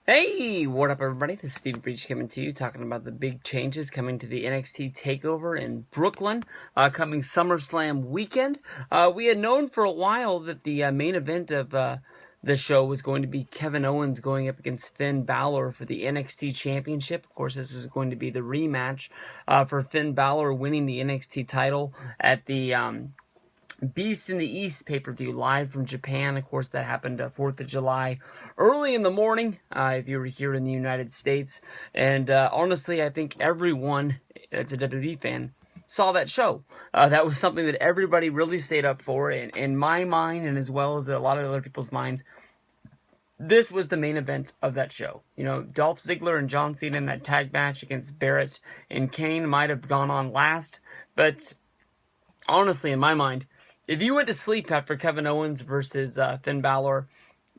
Hey, what up, everybody? This is Steve Breach coming to you, talking about the big changes coming to the NXT TakeOver in Brooklyn, coming SummerSlam weekend. We had known for a while that the main event of the show was going to be Kevin Owens going up against Finn Balor for the NXT Championship. Of course, this was going to be the rematch for Finn Balor winning the NXT title at the Beast in the East pay-per-view live from Japan. Of course, that happened 4th of July early in the morning if you were here in the United States. And honestly, I think everyone that's a WWE fan saw that show. That was something that everybody really stayed up for. In my mind, and as well as a lot of other people's minds, this was the main event of that show. You know, Dolph Ziggler and John Cena in that tag match against Barrett and Kane might have gone on last. But honestly, in my mind, if you went to sleep after Kevin Owens versus Finn Balor,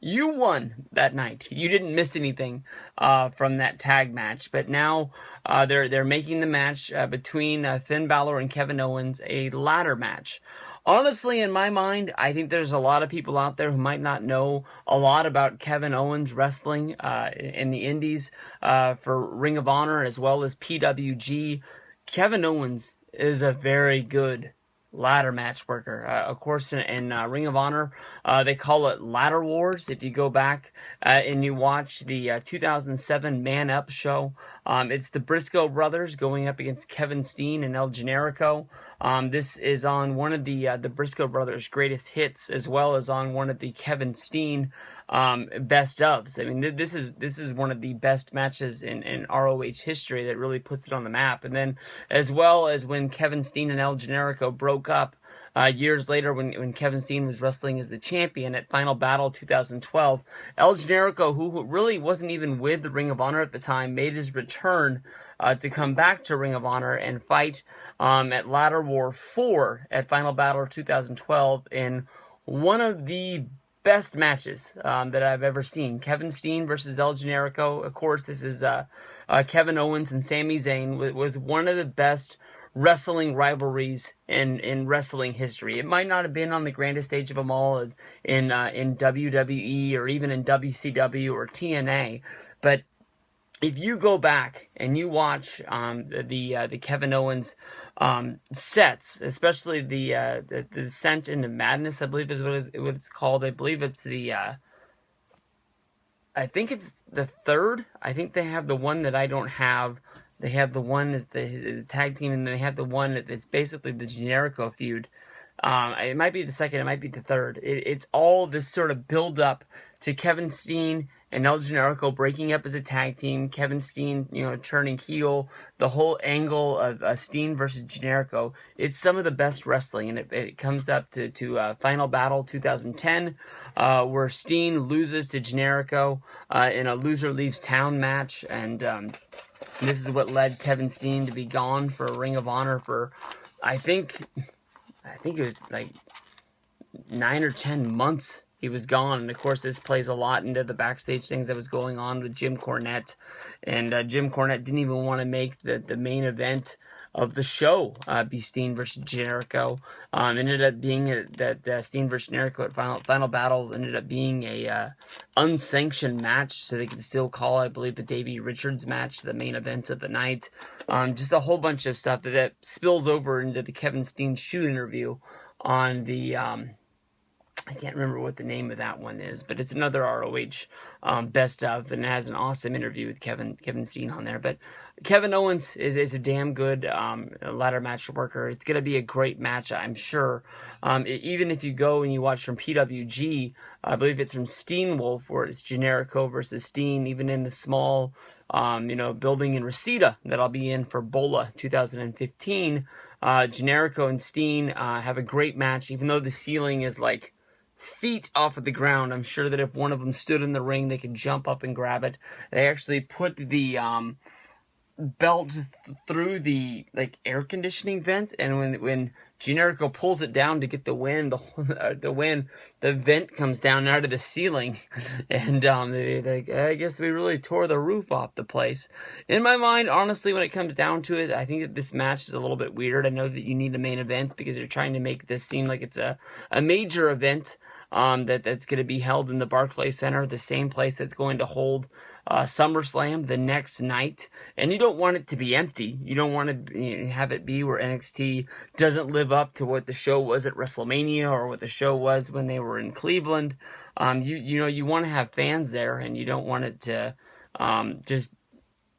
you won that night. You didn't miss anything from that tag match. But now they're making the match between Finn Balor and Kevin Owens a ladder match. Honestly, in my mind, I think there's a lot of people out there who might not know a lot about Kevin Owens wrestling in the indies for Ring of Honor as well as PWG. Kevin Owens is a very good ladder match worker. Of course, in Ring of Honor, they call it Ladder Wars. If you go back and you watch the 2007 Man Up show, it's the Briscoe brothers going up against Kevin Steen and El Generico. This is on one of the Briscoe brothers' greatest hits, as well as on one of the Kevin Steen best ofs. I mean, this is one of the best matches in ROH history that really puts it on the map. And then, as well as when Kevin Steen and El Generico broke up years later, when Kevin Steen was wrestling as the champion at Final Battle 2012, El Generico, who really wasn't even with the Ring of Honor at the time, made his return to come back to Ring of Honor and fight at Ladder War 4 at Final Battle 2012 in one of the best matches that I've ever seen. Kevin Steen versus El Generico. Of course, this is Kevin Owens and Sami Zayn. Was one of the best wrestling rivalries in wrestling history. It might not have been on the grandest stage of them all as in WWE or even in WCW or TNA, but if you go back and you watch the Kevin Owens sets, especially the Descent into Madness, I believe is what it's called. I believe it's I think it's the third. I think they have the one that I don't have. They have the one as the tag team, and then they have the one that's basically the Generico feud. It might be the second, it might be the third. It's all this sort of build up to Kevin Steen and El Generico breaking up as a tag team. Kevin Steen, turning heel. The whole angle of Steen versus Generico. It's some of the best wrestling, and it comes up to Final Battle 2010, where Steen loses to Generico in a loser leaves town match, and this is what led Kevin Steen to be gone for Ring of Honor for, I think it was like 9 or 10 months he was gone. And of course, this plays a lot into the backstage things that was going on with Jim Cornette. And Jim Cornette didn't even want to make the main event of the show be Steen versus Generico. Ended up being that Steen versus Generico at Final Battle ended up being a unsanctioned match, so they could still call, I believe, the Davey Richards match the main event of the night. Just a whole bunch of stuff that spills over into the Kevin Steen shoot interview on the I can't remember what the name of that one is, but it's another ROH best of, and it has an awesome interview with Kevin Steen on there. But Kevin Owens is a damn good ladder match worker. It's going to be a great match, I'm sure. Even if you go and you watch from PWG, I believe it's from Steenwolf, where it's Generico versus Steen, even in the small building in Reseda that I'll be in for Bola 2015. Generico and Steen have a great match, even though the ceiling is like feet off of the ground. I'm sure that if one of them stood in the ring, they could jump up and grab it. They actually put the belt through the air conditioning vent, and when Generico pulls it down to get the wind, the vent comes down out of the ceiling, and I guess we really tore the roof off the place. In my mind, honestly, when it comes down to it, I think that this match is a little bit weird. I know that you need a main event because they're trying to make this seem like it's a major event. that's going to be held in the Barclays Center, the same place that's going to hold SummerSlam the next night. And you don't want it to be empty. You don't want to have it be where NXT doesn't live up to what the show was at WrestleMania or what the show was when they were in Cleveland. You want to have fans there, and you don't want it to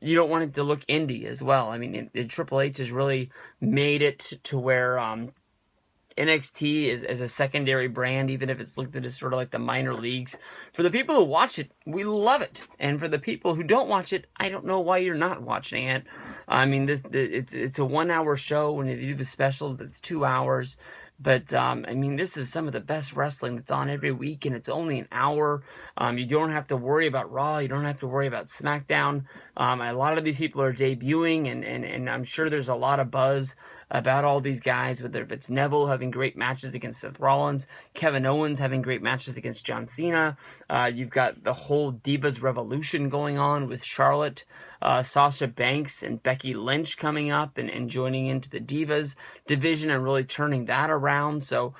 you don't want it to look indie as well. I mean, Triple H has really made it to where NXT is a secondary brand, even if it's looked at as sort of like the minor leagues. For the people who watch it, we love it. And for the people who don't watch it, I don't know why you're not watching it. I mean, it's a 1 hour show. When you do the specials, that's 2 hours. But, I mean, this is some of the best wrestling that's on every week, and it's only an hour. You don't have to worry about Raw. You don't have to worry about SmackDown. A lot of these people are debuting, and I'm sure there's a lot of buzz about all these guys, whether if it's Neville having great matches against Seth Rollins, Kevin Owens having great matches against John Cena. You've got the whole Divas Revolution going on with Charlotte, Sasha Banks, and Becky Lynch coming up and joining into the Divas division and really turning that around. So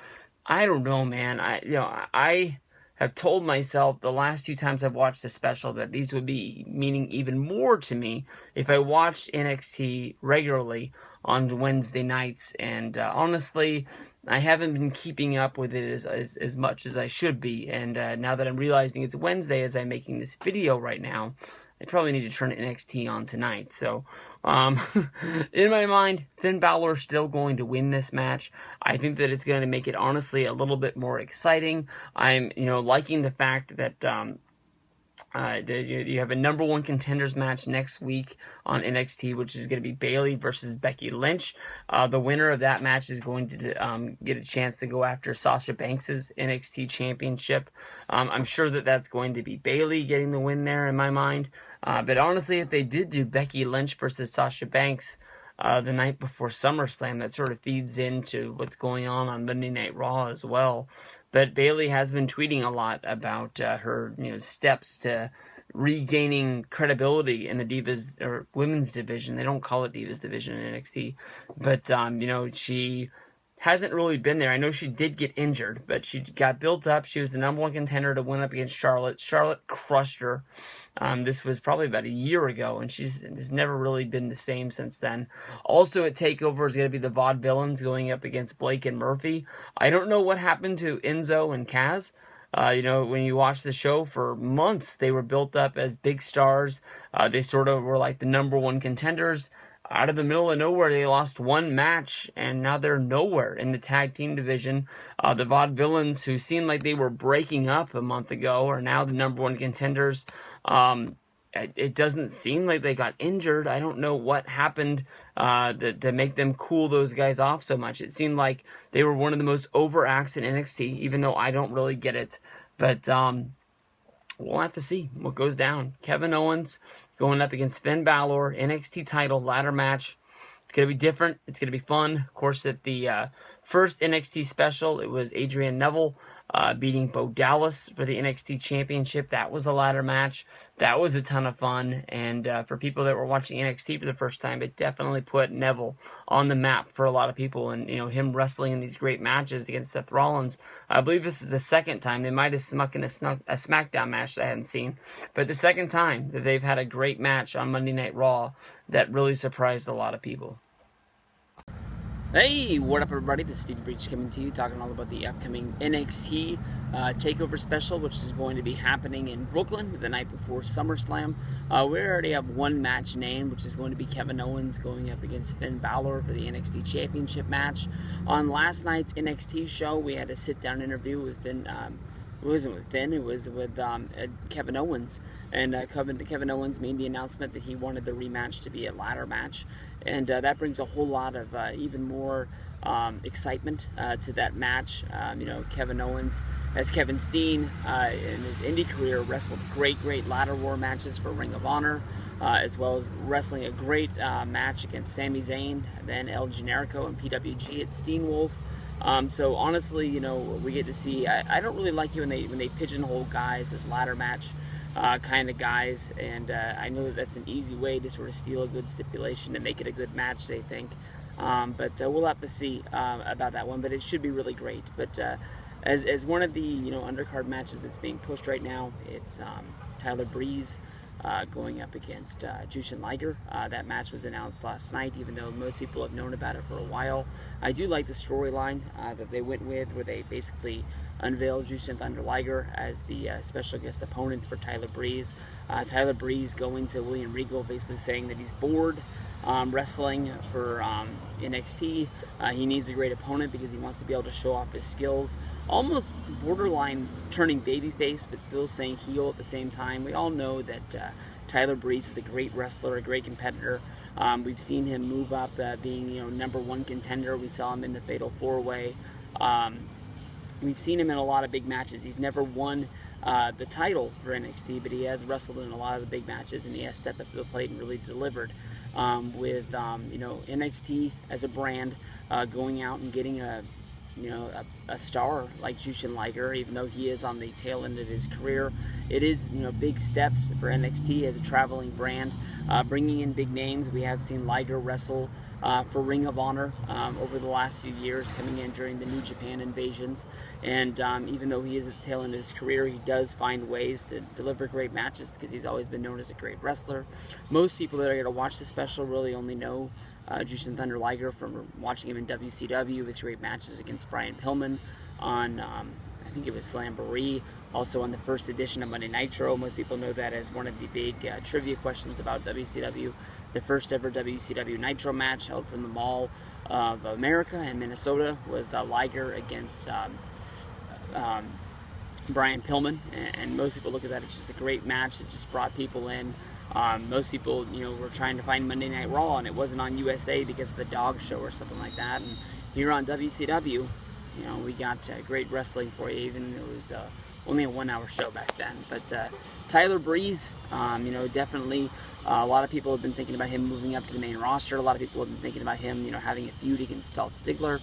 I don't know, man. I have told myself the last few times I've watched the special that these would be meaning even more to me if I watched NXT regularly on Wednesday nights. And honestly, I haven't been keeping up with it as much as I should be. And now that I'm realizing it's Wednesday as I'm making this video right now, I probably need to turn NXT on tonight. So, in my mind, Finn Balor is still going to win this match. I think that it's going to make it, honestly, a little bit more exciting. I'm, liking the fact that you have a number one contenders match next week on NXT, which is going to be Bayley versus Becky Lynch. The winner of that match is going to get a chance to go after Sasha Banks' NXT championship. I'm sure that that's going to be Bayley getting the win there in my mind. But honestly, if they did do Becky Lynch versus Sasha Banks the night before SummerSlam, that sort of feeds into what's going on Monday Night Raw as well. But Bayley has been tweeting a lot about her steps to regaining credibility in the Divas or women's division. They don't call it Divas division in NXT, but she hasn't really been there. I know she did get injured, but she got built up. She was the number one contender to win up against Charlotte. Charlotte crushed her. This was probably about a year ago, and has never really been the same since then. Also at TakeOver is going to be the Vaudevillains going up against Blake and Murphy. I don't know what happened to Enzo and Kaz. When you watch the show for months, they were built up as big stars. They sort of were like the number one contenders. Out of the middle of nowhere, they lost one match, and now they're nowhere in the tag team division. The Vaudevillains, who seemed like they were breaking up a month ago, are now the number one contenders. It doesn't seem like they got injured. I don't know what happened to make them cool those guys off so much. It seemed like they were one of the most over acts in NXT, even though I don't really get it. But we'll have to see what goes down. Kevin Owens going up against Finn Balor, NXT title ladder match. It's going to be different. It's going to be fun. Of course, at the first NXT special, it was Adrian Neville beating Bo Dallas for the NXT championship. That was a ladder match. That was a ton of fun. And for people that were watching NXT for the first time, it definitely put Neville on the map for a lot of people. And, him wrestling in these great matches against Seth Rollins. I believe this is the second time. They might have snuck in a SmackDown match that I hadn't seen. But the second time that they've had a great match on Monday Night Raw that really surprised a lot of people. Hey, what up everybody? This is Steve Breach coming to you, talking all about the upcoming NXT TakeOver special, which is going to be happening in Brooklyn the night before SummerSlam. We already have one match named, which is going to be Kevin Owens going up against Finn Balor for the NXT Championship match. On last night's NXT show, we had a sit-down interview with Finn. It wasn't with Finn, it was with Kevin Owens. And Kevin Owens made the announcement that he wanted the rematch to be a ladder match. And that brings a whole lot of even more excitement to that match. Kevin Owens, as Kevin Steen in his indie career, wrestled great ladder war matches for Ring of Honor, as well as wrestling a great match against Sami Zayn, then El Generico and PWG at Steenwolf. So honestly, we get to see. I don't really like it when they pigeonhole guys as ladder match kind of guys, and I know that that's an easy way to sort of steal a good stipulation and make it a good match, they think. But we'll have to see about that one. But it should be really great. But as one of the undercard matches that's being pushed right now, it's Tyler Breeze going up against Jushin Liger. That match was announced last night, even though most people have known about it for a while. I do like the storyline that they went with, where they basically unveiled Jushin Thunder Liger as the special guest opponent for Tyler Breeze. Tyler Breeze going to William Regal, basically saying that he's bored wrestling for NXT. He needs a great opponent because he wants to be able to show off his skills. Almost borderline turning babyface, but still saying heel at the same time. We all know that Tyler Breeze is a great wrestler, a great competitor. We've seen him move up, being #1 contender. We saw him in the Fatal 4-Way. We've seen him in a lot of big matches. He's never won the title for NXT, but he has wrestled in a lot of the big matches, and he has stepped up to the plate and really delivered. With NXT as a brand, going out and getting a star like Jushin Liger, even though he is on the tail end of his career. It is big steps for NXT as a traveling brand, bringing in big names. We have seen Liger wrestle for Ring of Honor over the last few years, coming in during the New Japan invasions. And even though he is at the tail end of his career, he does find ways to deliver great matches because he's always been known as a great wrestler. Most people that are going to watch the special really only know Jushin Thunder Liger from watching him in WCW, his great matches against Brian Pillman on, I think it was Slamboree, also on the first edition of Monday Nitro. Most people know that as one of the big trivia questions about WCW. The first ever WCW Nitro match held from the Mall of America in Minnesota was Liger against Brian Pillman, and most people look at that as just a great match that just brought people in. Most people, were trying to find Monday Night Raw, and it wasn't on USA because of the dog show or something like that. And here on WCW, we got great wrestling for you, even though it was only a 1-hour show back then. But Tyler Breeze, definitely a lot of people have been thinking about him moving up to the main roster. A lot of people have been thinking about him, having a feud against Dolph Ziggler.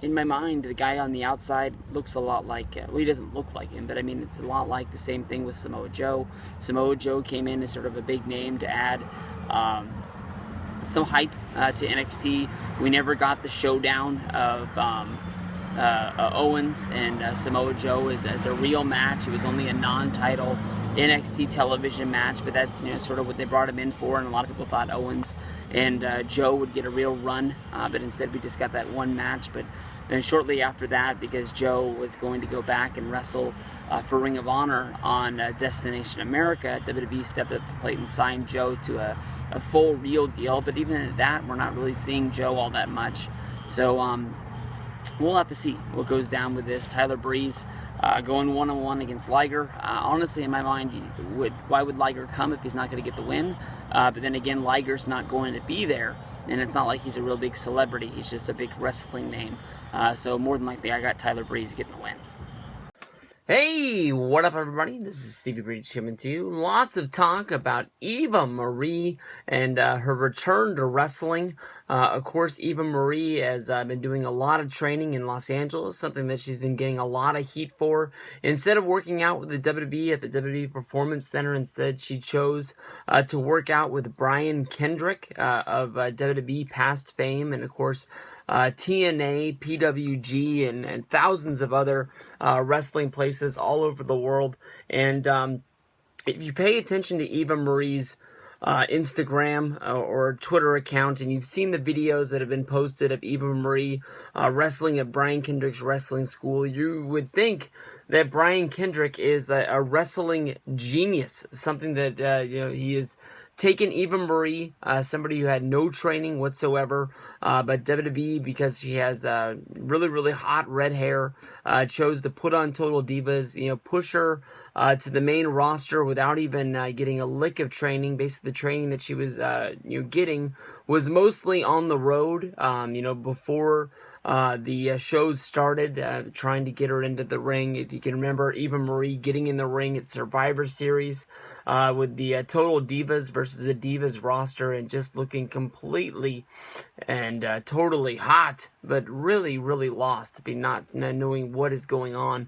In my mind, the guy on the outside looks a lot like, well, he doesn't look like him, but I mean, it's a lot like the same thing with Samoa Joe. Samoa Joe came in as sort of a big name to add some hype to NXT. We never got the showdown of Owens and Samoa Joe as a real match. It was only a non-title NXT television match, but that's sort of what they brought him in for, and a lot of people thought Owens and Joe would get a real run, but instead we just got that one match. But then shortly after that, because Joe was going to go back and wrestle for Ring of Honor on Destination America, WWE stepped up the plate and signed Joe to a full real deal. But even at that, we're not really seeing Joe all that much. So we'll have to see what goes down with this. Tyler Breeze going one-on-one against Liger. Honestly, in my mind, why would Liger come if he's not going to get the win? But then again, Liger's not going to be there, and it's not like he's a real big celebrity. He's just a big wrestling name. So more than likely, I got Tyler Breeze getting the win. Hey, what up everybody? This is Stevie Breach coming to you. Lots of talk about Eva Marie and her return to wrestling. Of course, Eva Marie has been doing a lot of training in Los Angeles, something that she's been getting a lot of heat for. Instead of working out with the WWE at the WWE Performance Center, instead she chose to work out with Brian Kendrick of WWE past fame, and of course TNA, PWG, and thousands of other wrestling places all over the world. And if you pay attention to Eva Marie's Instagram or Twitter account, and you've seen the videos that have been posted of Eva Marie wrestling at Brian Kendrick's wrestling school, you would think that Brian Kendrick is a wrestling genius, something that he is taken Eva Marie, somebody who had no training whatsoever, but WWE, because she has really, really hot red hair, chose to put on Total Divas, push her to the main roster without even getting a lick of training. Basically, the training that she was, getting was mostly on the road, before the shows started, trying to get her into the ring. If you can remember, Eva Marie getting in the ring at Survivor Series with the Total Divas versus the Divas roster, and just looking completely and totally hot, but really, really lost, not knowing what is going on.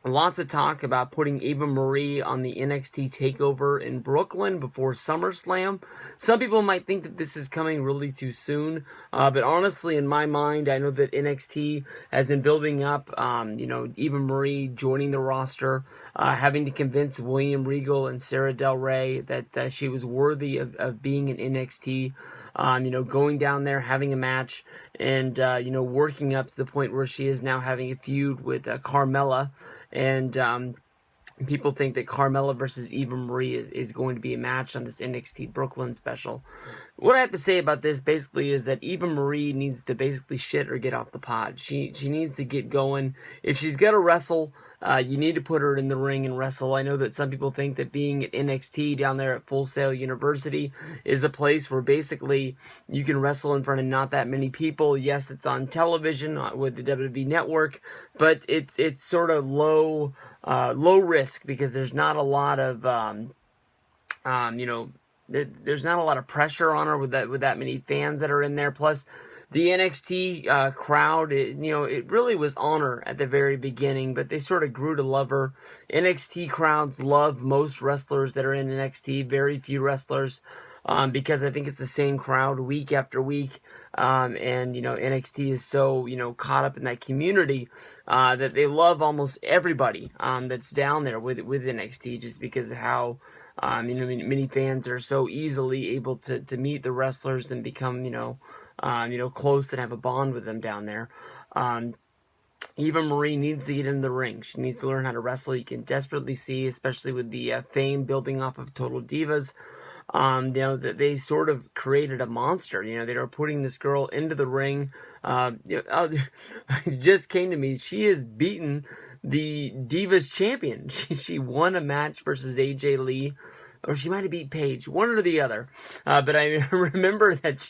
Lots of talk about putting Eva Marie on the NXT TakeOver in Brooklyn before SummerSlam. Some people might think that this is coming really too soon, but honestly, in my mind, I know that NXT has been building up, Eva Marie joining the roster, having to convince William Regal and Sarah Del Rey that she was worthy of being in NXT. Going down there, having a match, and, working up to the point where she is now having a feud with Carmella. And people think that Carmella versus Eva Marie is going to be a match on this NXT Brooklyn special. What I have to say about this basically is that Eva Marie needs to basically shit or get off the pod. She needs to get going. If she's going to wrestle, you need to put her in the ring and wrestle. I know that some people think that being at NXT down there at Full Sail University is a place where basically you can wrestle in front of not that many people. Yes, it's on television with the WWE Network, but it's sort of low risk because there's not a lot of there's not a lot of pressure on her with that many fans that are in there. Plus, the NXT crowd, it really was on her at the very beginning, but they sort of grew to love her. NXT crowds love most wrestlers that are in NXT. Very few wrestlers, because I think it's the same crowd week after week. NXT is so, caught up in that community, that they love almost everybody, that's down there with NXT just because of how, many fans are so easily able to meet the wrestlers and become, close and have a bond with them down there. Eva Marie needs to get in the ring. She needs to learn how to wrestle. You can desperately see, especially with the fame building off of Total Divas, that they sort of created a monster. They were putting this girl into the ring. It just came to me. She has beaten the Divas champion. She won a match versus AJ Lee, or she might have beat Paige, one or the other. But I remember that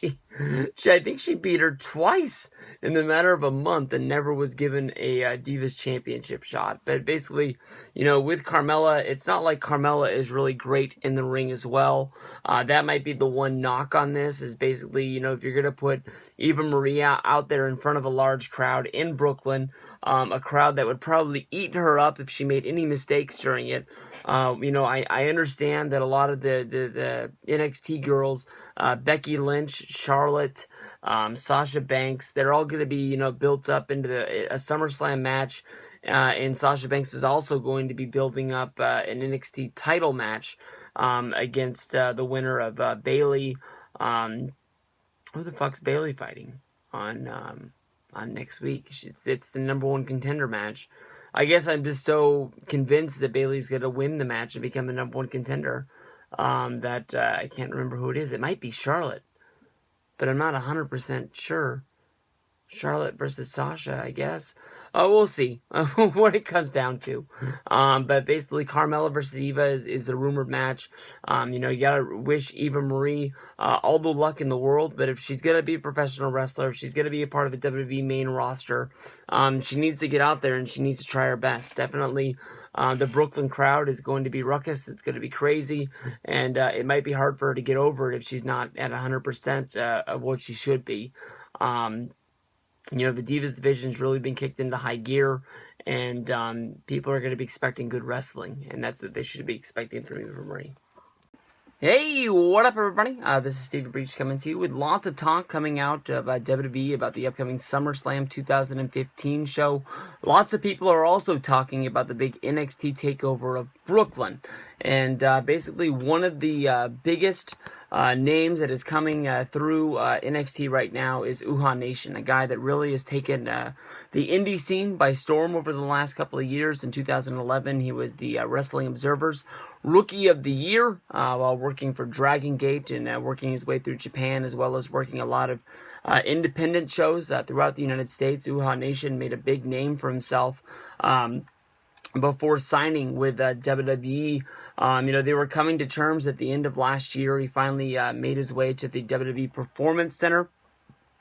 I think she beat her twice in the matter of a month and never was given a Divas Championship shot. But basically, with Carmella, it's not like Carmella is really great in the ring as well. That might be the one knock on this is basically, if you're going to put Eva Marie out there in front of a large crowd in Brooklyn, a crowd that would probably eat her up if she made any mistakes during it. I understand that a lot of the NXT girls, Becky Lynch, Charlotte, Sasha Banks, they're all going to be, built up into a SummerSlam match. And Sasha Banks is also going to be building up an NXT title match against the winner of Bayley. Who the fuck's Bayley fighting on next week? It's the number one contender match. I guess I'm just so convinced that Bayley's going to win the match and become the number one contender that I can't remember who it is. It might be Charlotte, but I'm not 100% sure. Charlotte versus Sasha, I guess. We'll see what it comes down to. But basically, Carmella versus Eva is a rumored match. You gotta wish Eva Marie all the luck in the world. But if she's gonna be a professional wrestler, if she's gonna be a part of the WWE main roster, she needs to get out there and she needs to try her best. Definitely, the Brooklyn crowd is going to be ruckus. It's going to be crazy, and it might be hard for her to get over it if she's not at 100% of what she should be. The Divas division's really been kicked into high gear, and people are going to be expecting good wrestling, and that's what they should be expecting from Eva Marie. Hey, what up, everybody? This is Steve Breach coming to you with lots of talk coming out of WWE about the upcoming SummerSlam 2015 show. Lots of people are also talking about the big NXT TakeOver of Brooklyn. And basically, one of the biggest names that is coming through NXT right now is Uhaa Nation, a guy that really has taken the indie scene by storm over the last couple of years. In 2011, he was the Wrestling Observer's Rookie of the Year while working for Dragon Gate and working his way through Japan, as well as working a lot of independent shows throughout the United States. Uhaa Nation made a big name for himself before signing with WWE. They were coming to terms at the end of last year. He finally made his way to the WWE Performance Center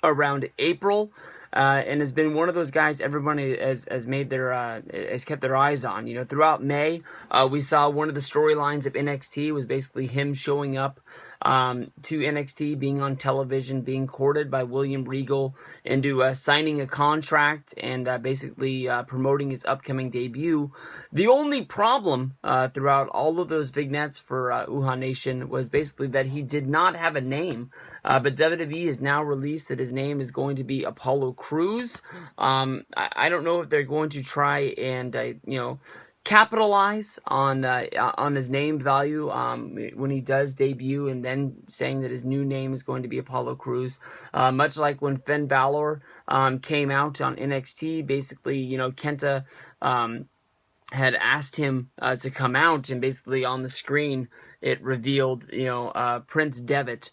around April. and has been one of those guys everybody has made their has kept their eyes on. You know, throughout May, we saw one of the storylines of NXT was basically him showing up to NXT, being on television, being courted by William Regal into signing a contract and basically promoting his upcoming debut. The only problem throughout all of those vignettes for Uhaa Nation was basically that he did not have a name, but WWE has now released that his name is going to be Apollo Crews. I don't know if they're going to try and capitalize on his name value when he does debut, and then saying that his new name is going to be Apollo Crews. Much like when Finn Balor came out on NXT, basically, Kenta had asked him to come out, and basically on the screen it revealed, Prince Devitt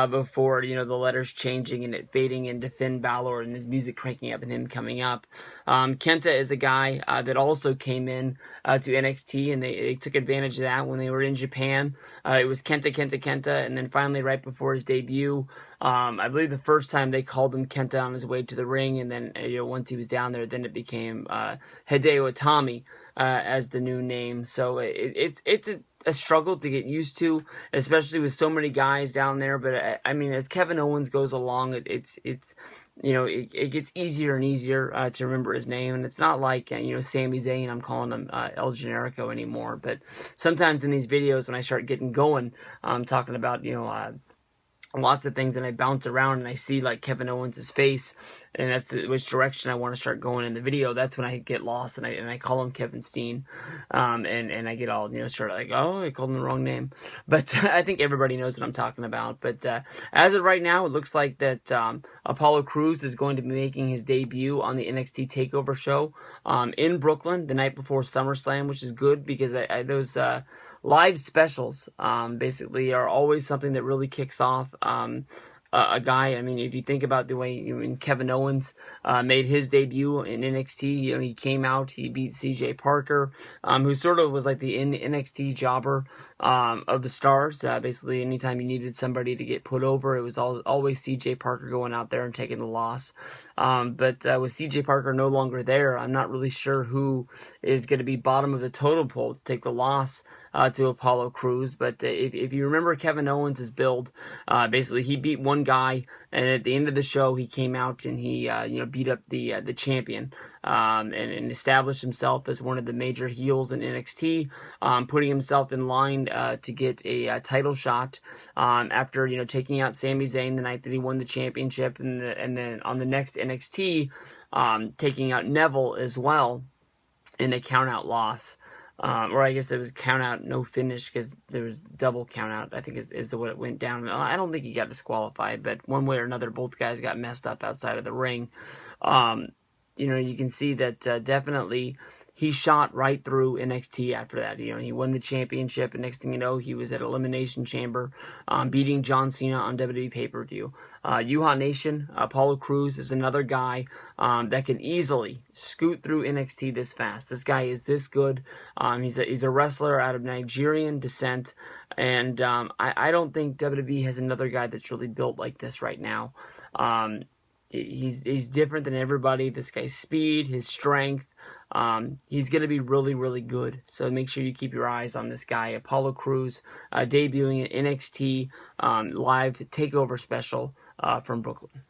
before, the letters changing and it fading into Finn Balor and his music cranking up and him coming up. Kenta is a guy that also came in to NXT, and they took advantage of that when they were in Japan. It was Kenta, and then finally right before his debut, I believe the first time they called him Kenta on his way to the ring, and then once he was down there, then it became Hideo Itami as the new name. So it's a struggle to get used to, especially with so many guys down there. But I mean, as Kevin Owens goes along, it gets easier and easier to remember his name. And it's not like Sami Zayn, I'm calling him El Generico anymore. But sometimes in these videos, when I start getting going, I'm talking about lots of things, and I bounce around and I see like Kevin Owens' face, and that's which direction I want to start going in the video. That's when I get lost, and I call him Kevin Steen, and I get all sort of like, oh, I called him the wrong name. But I think everybody knows what I'm talking about. But as of right now, it looks like that Apollo Crews is going to be making his debut on the NXT TakeOver show in Brooklyn the night before SummerSlam, which is good because those live specials basically are always something that really kicks off a guy. I mean, if you think about the way Kevin Owens made his debut in NXT, he came out, he beat CJ Parker, who sort of was like the NXT jobber of the stars. Basically, anytime you needed somebody to get put over, it was always CJ Parker going out there and taking the loss. But with CJ Parker no longer there, I'm not really sure who is going to be bottom of the totem pole to take the loss to Apollo Crews. But if you remember Kevin Owens' build, basically he beat one guy, and at the end of the show he came out and he beat up the champion and established himself as one of the major heels in NXT, putting himself in line to get a title shot after taking out Sami Zayn the night that he won the championship, and then on the next NXT taking out Neville as well in a count-out loss. Or I guess it was count out, no finish, because there was double count out, I think is the way it went down. I don't think he got disqualified, but one way or another, both guys got messed up outside of the ring. You can see that definitely he shot right through NXT after that. He won the championship, and next thing you know, he was at Elimination Chamber, beating John Cena on WWE pay-per-view. Uhaa Nation, Apollo Crews is another guy that can easily scoot through NXT this fast. This guy is this good. He's a wrestler out of Nigerian descent, and I don't think WWE has another guy that's really built like this right now. He's different than everybody. This guy's speed, his strength, he's going to be really, really good. So make sure you keep your eyes on this guy, Apollo Crews, debuting at NXT live takeover special from Brooklyn.